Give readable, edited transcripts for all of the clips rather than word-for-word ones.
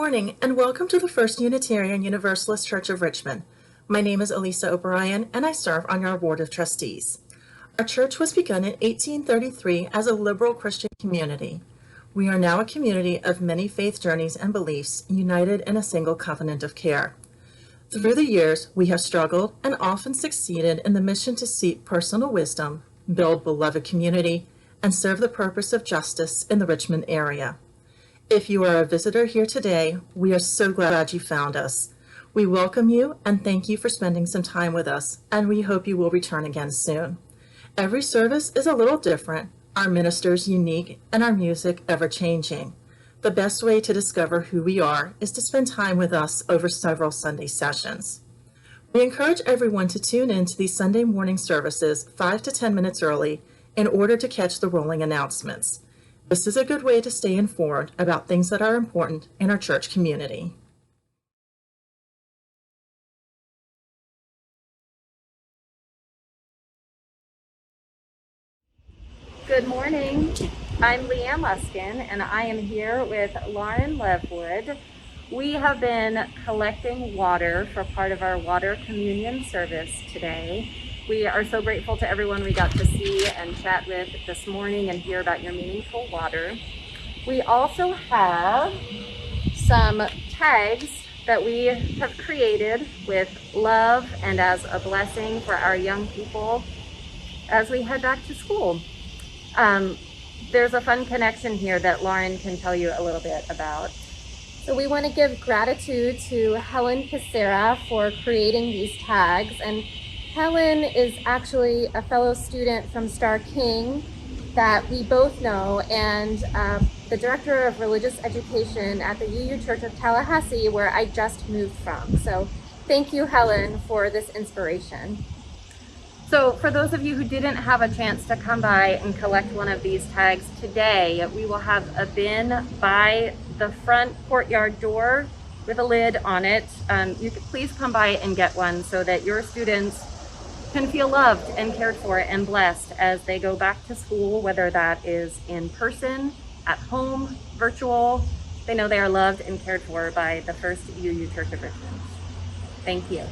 morning and welcome to the First Unitarian Universalist Church of Richmond. My name is Elisa O'Brien and I serve on our Board of Trustees. Our church was begun in 1833 as a liberal Christian community. We are now a community of many faith journeys and beliefs united in a single covenant of care. Through the years, we have struggled and often succeeded in the mission to seek personal wisdom, build beloved community, and serve the purpose of justice in the Richmond area. If you are a visitor here today, we are so glad you found us. We welcome you and thank you for spending some time with us, and we hope you will return again soon. Every service is a little different, our ministers unique, and our music ever-changing. The best way to discover who we are is to spend time with us over several Sunday sessions. We encourage everyone to tune in to these Sunday morning services 5 to 10 minutes early in order to catch the rolling announcements. This is a good way to stay informed about things that are important in our church community. Good morning. I'm Leanne Luskin, and I am here with Lauren Levwood. We have been collecting water for part of our water communion service today. We are so grateful to everyone we got to see and chat with this morning and hear about your meaningful water. We also have some tags that we have created with love and as a blessing for our young people as we head back to school. There's a fun connection here that Lauren can tell you a little bit about. So we want to give gratitude to Helen Casera for creating these tags. And Helen is actually a fellow student from Star King that we both know, and the director of religious education at the UU Church of Tallahassee, where I just moved from. So thank you, Helen, for this inspiration. So for those of you who didn't have a chance to come by and collect one of these tags today, we will have a bin by the front courtyard door with a lid on it. You could please come by and get one so that your students can feel loved and cared for and blessed as they go back to school, whether that is in person, at home, virtual. They know they are loved and cared for by the First UU Church of Richmond. Thank you.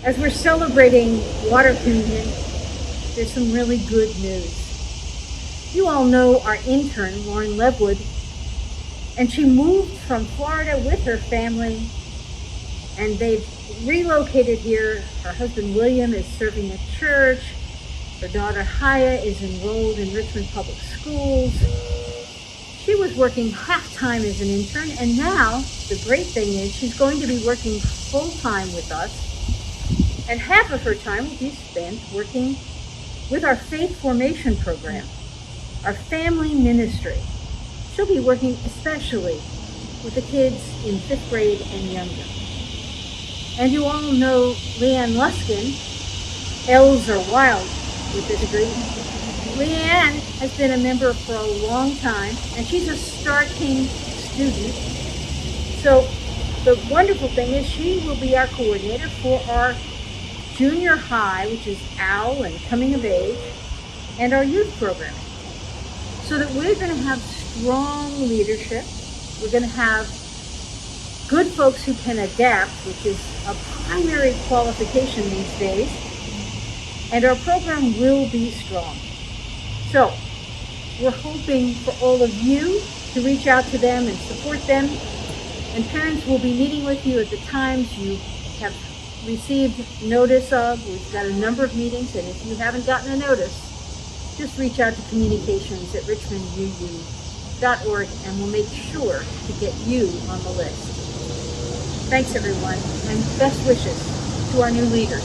As we're celebrating Water Communion, there's some really good news. You all know our intern, Lauren Levwood, and she moved from Florida with her family, and they've relocated here. Her husband, William, is serving at church. Her daughter, Haya, is enrolled in Richmond Public Schools. She was working half-time as an intern, and now the great thing is she's going to be working full-time with us. And half of her time will be spent working with our faith formation program, our family ministry. She'll be working especially with the kids in 5th grade and younger. And you all know Leanne Luskin. L's are wild with this degree. Leanne has been a member for a long time, and she's a Star King student. So the wonderful thing is she will be our coordinator for our junior high, which is OWL and coming of age, and our youth programming. So that we're going to have strong leadership. We're going to have good folks who can adapt, which is a primary qualification these days. And our program will be strong. So we're hoping for all of you to reach out to them and support them. And parents will be meeting with you at the times you have received notice of. We've got a number of meetings, and if you haven't gotten a notice, just reach out to communications@richmonduu.org and we'll make sure to get you on the list. Thanks everyone, and best wishes to our new leaders.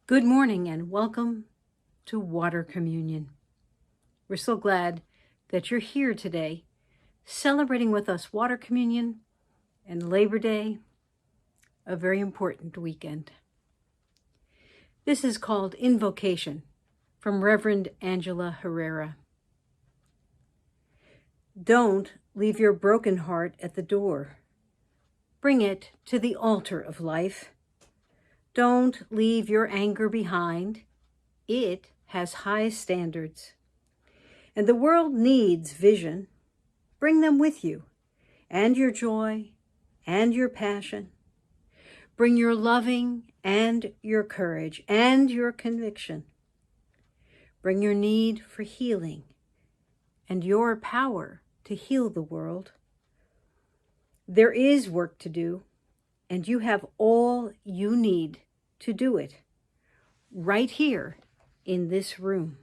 Good morning and welcome to Water Communion. We're so glad that you're here today, celebrating with us Water Communion and Labor Day, a very important weekend. This is called Invocation from Reverend Angela Herrera. Don't leave your broken heart at the door. Bring it to the altar of life. Don't leave your anger behind. It has high standards. And the world needs vision. Bring them with you, and your joy, and your passion. Bring your loving, and your courage, and your conviction. Bring your need for healing, and your power to heal the world. There is work to do, and you have all you need to do it, right here in this room.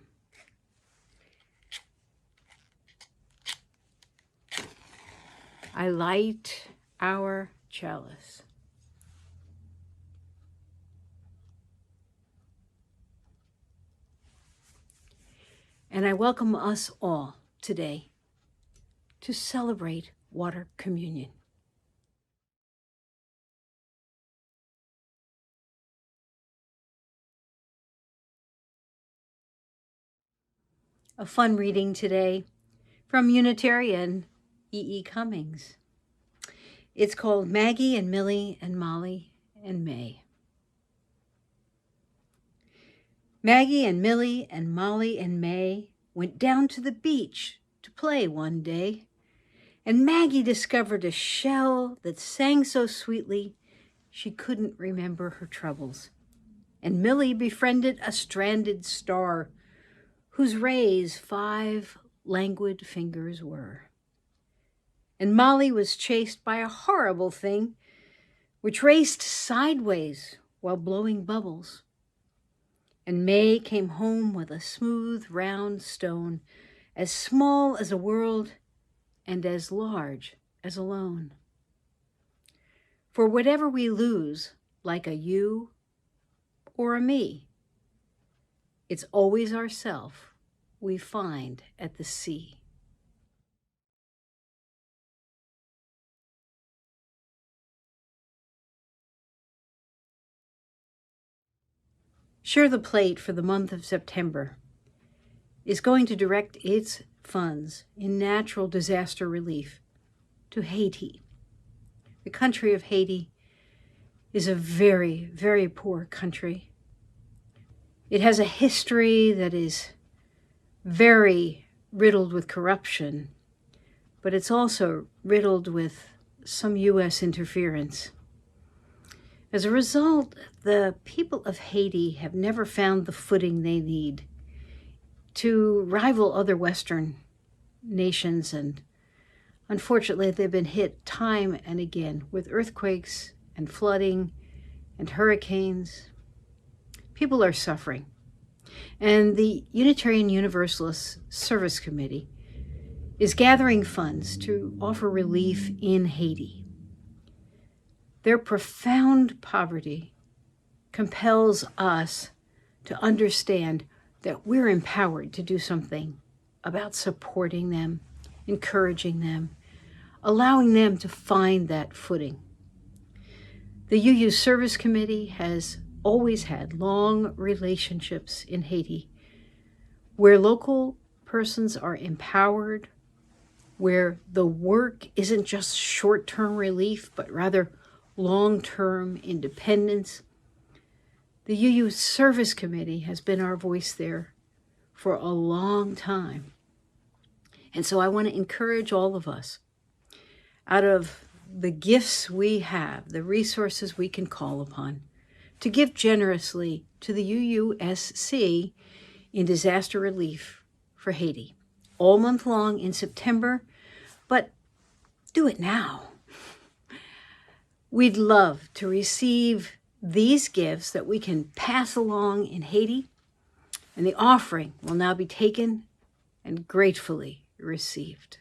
I light our chalice. And I welcome us all today to celebrate Water Communion. A fun reading today from Unitarian E.E. Cummings. It's called Maggie and Millie and Molly and May. Maggie and Millie and Molly and May went down to the beach to play one day, and Maggie discovered a shell that sang so sweetly she couldn't remember her troubles. And Millie befriended a stranded star whose rays 5 languid fingers were. And Molly was chased by a horrible thing which raced sideways while blowing bubbles. And May came home with a smooth, round stone, as small as a world and as large as a lone. For whatever we lose, like a you or a me, it's always ourself we find at the sea. Share the Plate for the month of September is going to direct its funds in natural disaster relief to Haiti. The country of Haiti is a very, very poor country. It has a history that is very riddled with corruption, but it's also riddled with some U.S. interference. As a result, the people of Haiti have never found the footing they need to rival other Western nations, and unfortunately, they've been hit time and again with earthquakes and flooding and hurricanes. People are suffering. And the Unitarian Universalist Service Committee is gathering funds to offer relief in Haiti. Their profound poverty compels us to understand that we're empowered to do something about supporting them, encouraging them, allowing them to find that footing. The UU Service Committee has always had long relationships in Haiti where local persons are empowered, where the work isn't just short-term relief, but rather long-term independence. The UU Service Committee has been our voice there for a long time. And so I want to encourage all of us, out of the gifts we have, the resources we can call upon, to give generously to the UUSC in disaster relief for Haiti all month long in September, but do it now. We'd love to receive these gifts that we can pass along in Haiti, and the offering will now be taken and gratefully received.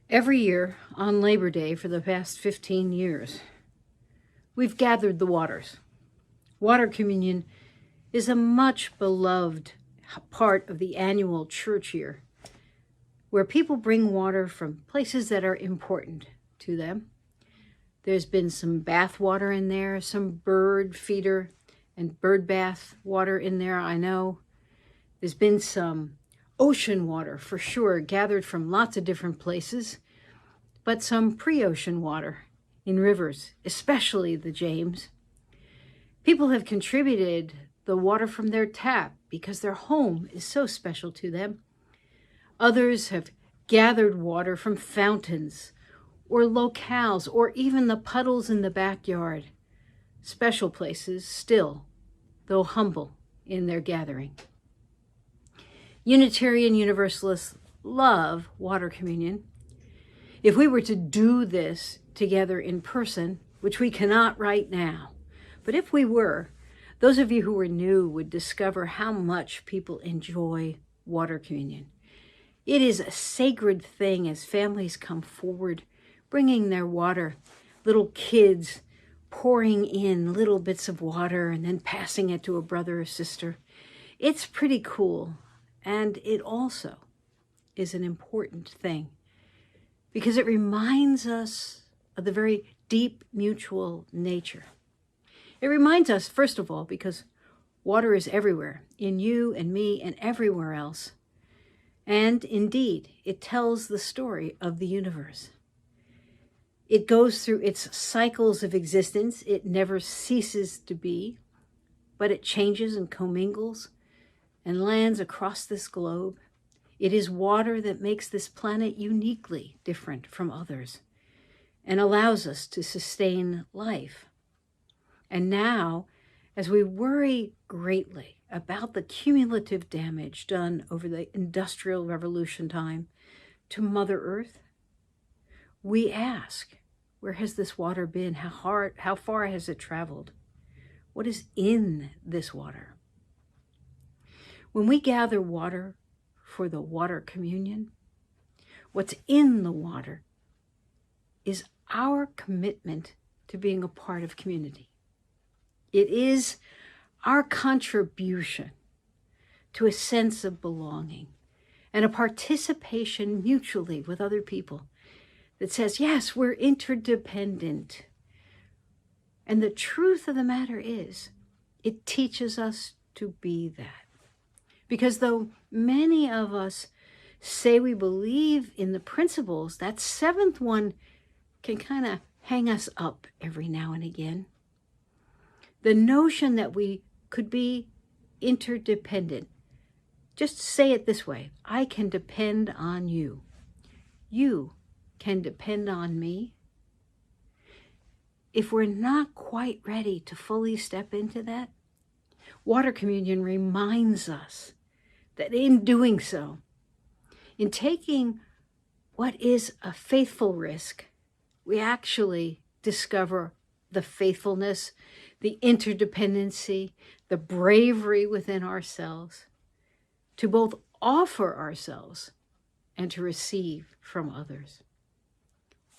Every year on Labor Day for the past 15 years, we've gathered the waters. Water communion is a much beloved part of the annual church year, where people bring water from places that are important to them. There's been some bath water in there, some bird feeder and bird bath water in there, I know. There's been some ocean water, for sure, gathered from lots of different places, but some pre-ocean water in rivers, especially the James. People have contributed the water from their tap because their home is so special to them. Others have gathered water from fountains or locales or even the puddles in the backyard. Special places still, though humble in their gathering. Unitarian Universalists love water communion. If we were to do this together in person, which we cannot right now, but if we were, those of you who are new would discover how much people enjoy water communion. It is a sacred thing as families come forward, bringing their water, little kids pouring in little bits of water and then passing it to a brother or sister. It's pretty cool, and it also is an important thing because it reminds us of the very deep mutual nature. It reminds us, first of all, because water is everywhere, in you and me and everywhere else. And indeed, it tells the story of the universe. It goes through its cycles of existence. It never ceases to be, but it changes and commingles and lands across this globe. It is water that makes this planet uniquely different from others and allows us to sustain life. And now, as we worry greatly about the cumulative damage done over the Industrial Revolution time to Mother Earth, we ask, where has this water been? How far has it traveled? What is in this water? When we gather water for the water communion, what's in the water is our commitment to being a part of community. It is our contribution to a sense of belonging and a participation mutually with other people that says, yes, we're interdependent. And the truth of the matter is, it teaches us to be that. Because though many of us say we believe in the principles, that seventh one can kind of hang us up every now and again. The notion that we could be interdependent. Just say it this way: I can depend on you. You can depend on me. If we're not quite ready to fully step into that, water communion reminds us that in doing so, in taking what is a faithful risk, we actually discover the faithfulness, the interdependency, the bravery within ourselves to both offer ourselves and to receive from others.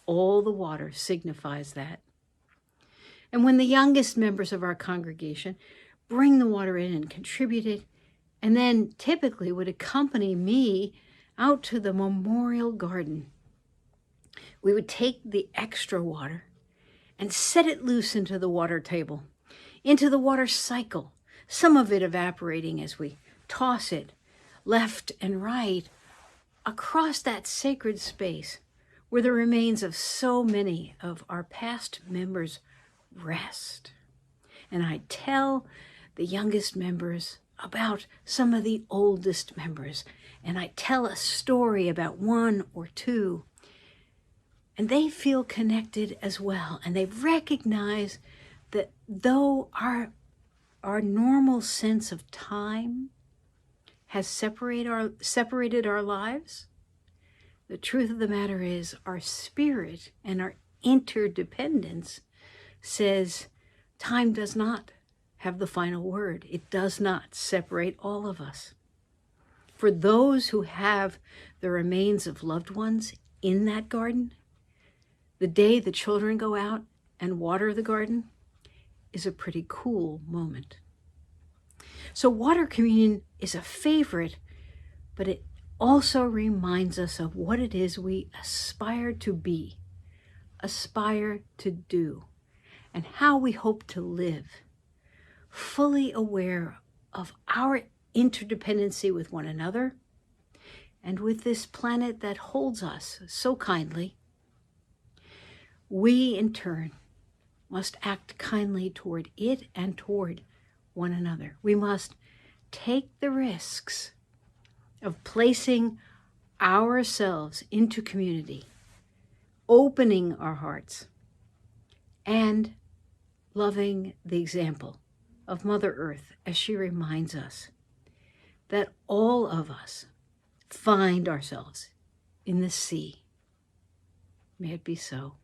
All the water signifies that. And when the youngest members of our congregation bring the water in and contribute it, and then typically would accompany me out to the memorial garden, we would take the extra water and set it loose into the water table, into the water cycle, some of it evaporating as we toss it left and right across that sacred space where the remains of so many of our past members rest. And I tell the youngest members about some of the oldest members, and I tell a story about one or two, and they feel connected as well, and they recognize that though our normal sense of time has separated our lives, the truth of the matter is our spirit and our interdependence says time does not have the final word. It does not separate all of us. For those who have the remains of loved ones in that garden, the day the children go out and water the garden, is a pretty cool moment. So water communion is a favorite, but it also reminds us of what it is we aspire to be, aspire to do, and how we hope to live, fully aware of our interdependency with one another and with this planet that holds us so kindly. We, in turn, must act kindly toward it and toward one another. We must take the risks of placing ourselves into community, opening our hearts, and loving the example of Mother Earth as she reminds us that all of us find ourselves in the sea. May it be so.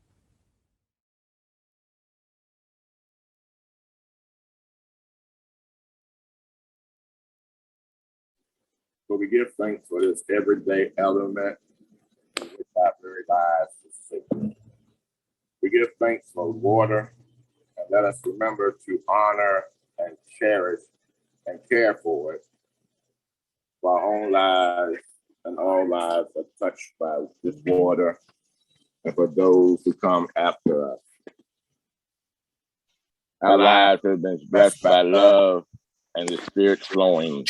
But we give thanks for this everyday element which our very lives is sacred. We give thanks for water, and let us remember to honor and cherish and care for it. For our own lives and all lives are touched by this water, and for those who come after us. Our lives have been blessed by love and the Spirit flowing.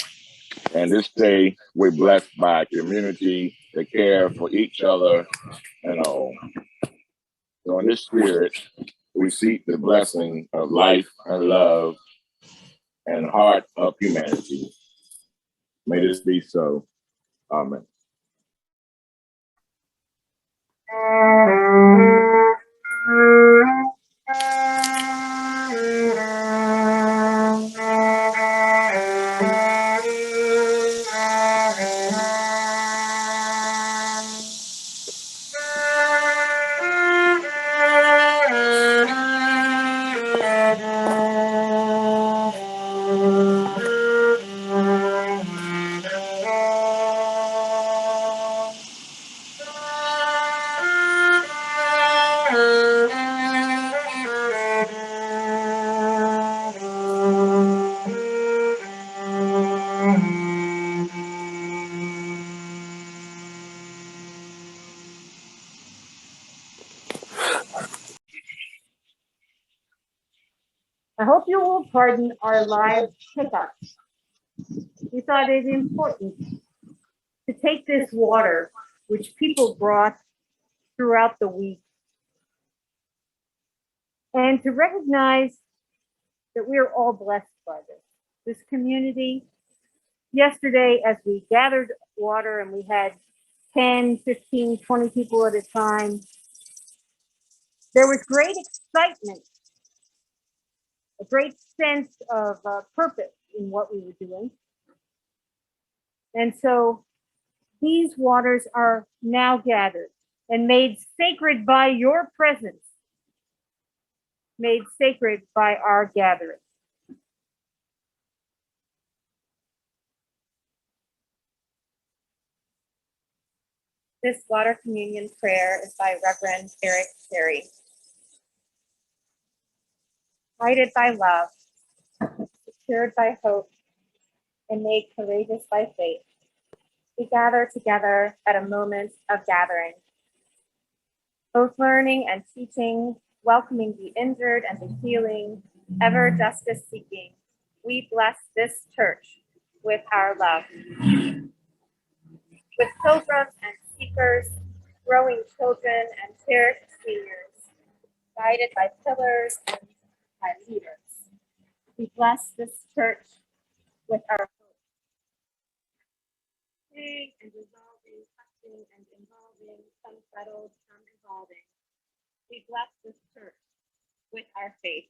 And this day, we're blessed by a community that care for each other and all. So in this spirit, we seek the blessing of life and love and heart of humanity. May this be so. Amen. I hope you will pardon our live hiccups. We thought it important to take this water, which people brought throughout the week, and to recognize that we are all blessed by this community. Yesterday, as we gathered water and we had 10, 15, 20 people at a time, there was great excitement, a great sense of purpose in what we were doing. And so these waters are now gathered and made sacred by your presence, made sacred by our gathering. This water communion prayer is by Reverend Eric Carey. Guided by love, secured by hope, and made courageous by faith, we gather together at a moment of gathering, both learning and teaching, welcoming the injured and the healing, ever justice seeking. We bless this church with our love. With pilgrims and seekers, growing children and cherished seniors, guided by pillars and by leaders, we bless this church with our hope. Staying and dissolving, touching and involving, some settled, some evolving. We bless this church with our faith.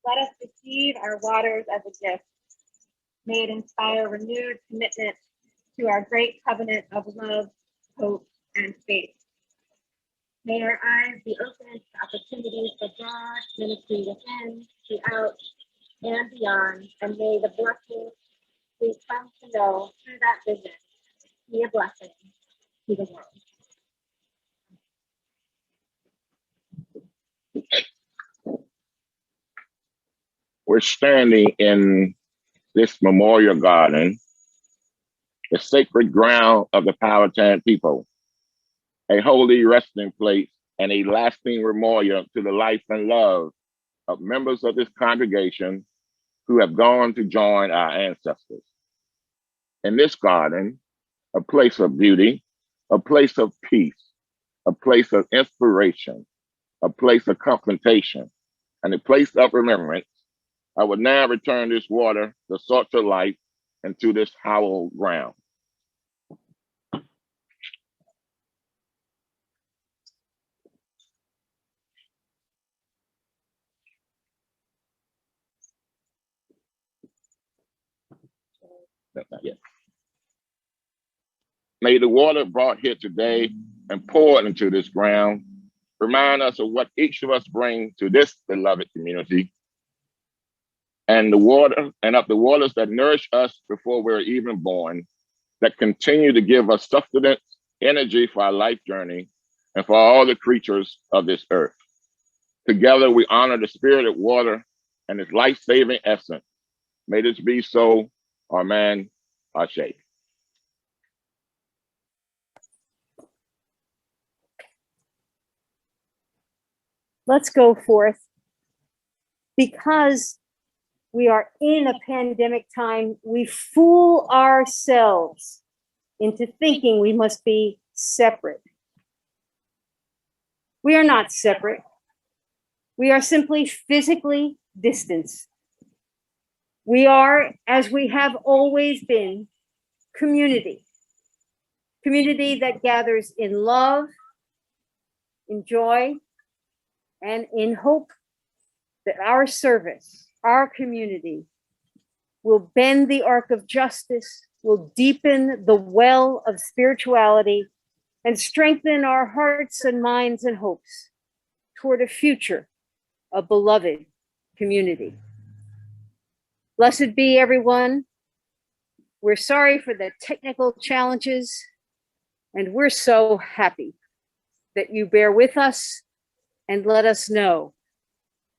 Let us receive our waters as a gift. May it inspire renewed commitment to our great covenant of love, hope, and faith. May our eyes be open to opportunities for God, ministry within, throughout, and beyond, and may the blessings we come to know through that vision be a blessing to the world. We're standing in this memorial garden, the sacred ground of the Powhatan people, a holy resting place and a lasting memorial to the life and love of members of this congregation who have gone to join our ancestors. In this garden, a place of beauty, a place of peace, a place of inspiration, a place of confrontation, and a place of remembrance, I would now return this water, the salt of life, into this hallowed ground. No, not yet. May the water brought here today and poured into this ground remind us of what each of us bring to this beloved community, and the water and of the waters that nourish us before we're even born, that continue to give us sustenance, energy for our life journey, and for all the creatures of this earth. Together, we honor the spirit of water and its life-saving essence. May this be so. Amen. Ashe. Let's go forth. Because we are in a pandemic time, we fool ourselves into thinking we must be separate. We are not separate. We are simply physically distanced. We are, as we have always been, community. Community that gathers in love, in joy, and in hope that our service, our community, will bend the arc of justice, will deepen the well of spirituality, and strengthen our hearts and minds and hopes toward a future of beloved community. Blessed be everyone. We're sorry for the technical challenges, and we're so happy that you bear with us and let us know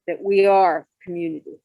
that we are community.